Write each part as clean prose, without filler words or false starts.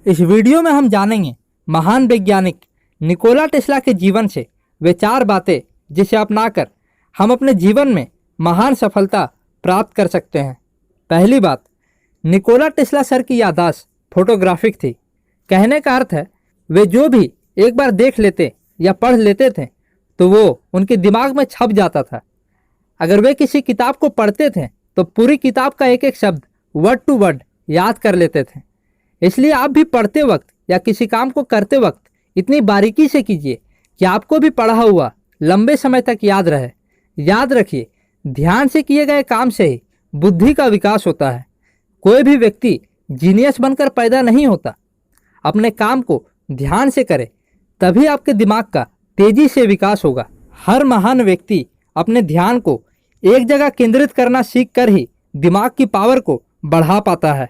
इस वीडियो में हम जानेंगे महान वैज्ञानिक निकोला टेस्ला के जीवन से वे 4 बातें जिसे अपनाकर हम अपने जीवन में महान सफलता प्राप्त कर सकते हैं। पहली बात, निकोला टेस्ला सर की याददाश्त फोटोग्राफिक थी। कहने का अर्थ है वे जो भी एक बार देख लेते या पढ़ लेते थे तो वो उनके दिमाग में छप जाता था। अगर वे किसी किताब को पढ़ते थे तो पूरी किताब का एक एक शब्द वर्ड टू वर्ड याद कर लेते थे। इसलिए आप भी पढ़ते वक्त या किसी काम को करते वक्त इतनी बारीकी से कीजिए कि आपको भी पढ़ा हुआ लंबे समय तक याद रहे। याद रखिए, ध्यान से किए गए काम से ही बुद्धि का विकास होता है। कोई भी व्यक्ति जीनियस बनकर पैदा नहीं होता। अपने काम को ध्यान से करें, तभी आपके दिमाग का तेजी से विकास होगा। हर महान व्यक्ति अपने ध्यान को एक जगह केंद्रित करना सीख कर ही दिमाग की पावर को बढ़ा पाता है।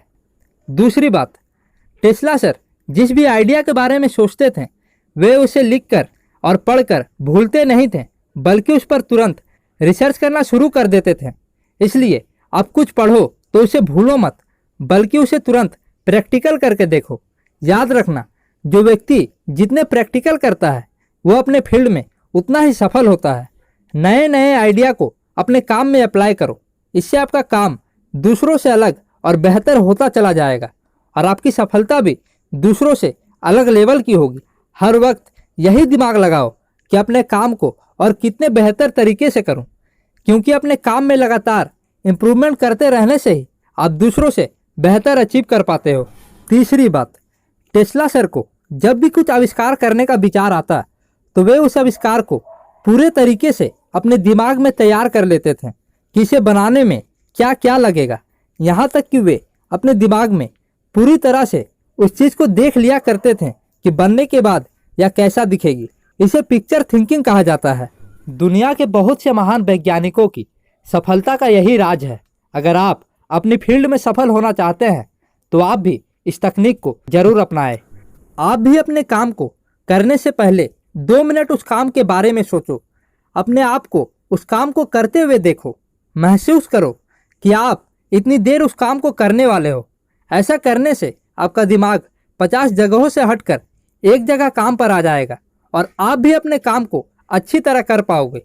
दूसरी बात, टेस्ला सर जिस भी आइडिया के बारे में सोचते थे वे उसे लिखकर और पढ़कर भूलते नहीं थे, बल्कि उस पर तुरंत रिसर्च करना शुरू कर देते थे। इसलिए आप कुछ पढ़ो तो उसे भूलो मत, बल्कि उसे तुरंत प्रैक्टिकल करके देखो। याद रखना, जो व्यक्ति जितने प्रैक्टिकल करता है वो अपने फील्ड में उतना ही सफल होता है। नए नए आइडिया को अपने काम में अप्लाई करो। इससे आपका काम दूसरों से अलग और बेहतर होता चला जाएगा और आपकी सफलता भी दूसरों से अलग लेवल की होगी। हर वक्त यही दिमाग लगाओ कि अपने काम को और कितने बेहतर तरीके से करूं, क्योंकि अपने काम में लगातार इम्प्रूवमेंट करते रहने से ही आप दूसरों से बेहतर अचीव कर पाते हो। तीसरी बात, टेस्ला सर को जब भी कुछ आविष्कार करने का विचार आता तो वे उस आविष्कार को पूरे तरीके से अपने दिमाग में तैयार कर लेते थे कि इसे बनाने में क्या क्या लगेगा। यहाँ तक कि वे अपने दिमाग में पूरी तरह से उस चीज़ को देख लिया करते थे कि बनने के बाद यह कैसा दिखेगी। इसे पिक्चर थिंकिंग कहा जाता है। दुनिया के बहुत से महान वैज्ञानिकों की सफलता का यही राज है। अगर आप अपनी फील्ड में सफल होना चाहते हैं तो आप भी इस तकनीक को जरूर अपनाएं। आप भी अपने काम को करने से पहले 2 मिनट उस काम के बारे में सोचो। अपने आप को उस काम को करते हुए देखो। महसूस करो कि आप इतनी देर उस काम को करने वाले हो। ऐसा करने से आपका दिमाग 50 जगहों से हटकर एक जगह काम पर आ जाएगा और आप भी अपने काम को अच्छी तरह कर पाओगे।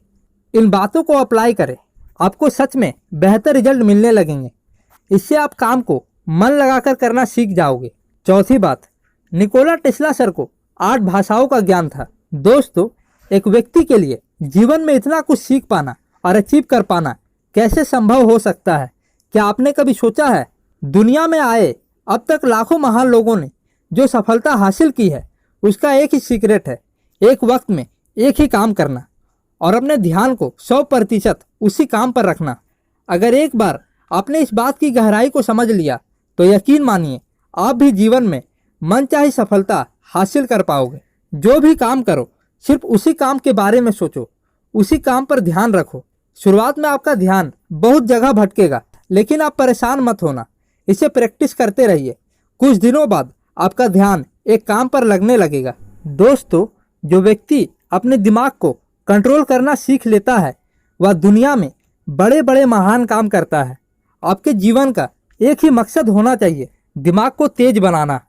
इन बातों को अप्लाई करें, आपको सच में बेहतर रिजल्ट मिलने लगेंगे। इससे आप काम को मन लगाकर करना सीख जाओगे। चौथी बात, निकोला टेस्ला सर को 8 भाषाओं का ज्ञान था। दोस्तों, एक व्यक्ति के लिए जीवन में इतना कुछ सीख पाना और अचीव कर पाना कैसे संभव हो सकता है? क्या आपने कभी सोचा है? दुनिया में आए अब तक लाखों महान लोगों ने जो सफलता हासिल की है उसका एक ही सीक्रेट है, एक वक्त में एक ही काम करना और अपने ध्यान को 100% उसी काम पर रखना। अगर एक बार आपने इस बात की गहराई को समझ लिया तो यकीन मानिए आप भी जीवन में मनचाही सफलता हासिल कर पाओगे। जो भी काम करो सिर्फ उसी काम के बारे में सोचो, उसी काम पर ध्यान रखो। शुरुआत में आपका ध्यान बहुत जगह भटकेगा, लेकिन आप परेशान मत होना। इसे प्रैक्टिस करते रहिए। कुछ दिनों बाद आपका ध्यान एक काम पर लगने लगेगा। दोस्तों, जो व्यक्ति अपने दिमाग को कंट्रोल करना सीख लेता है वह दुनिया में बड़े बड़े महान काम करता है। आपके जीवन का एक ही मकसद होना चाहिए, दिमाग को तेज बनाना।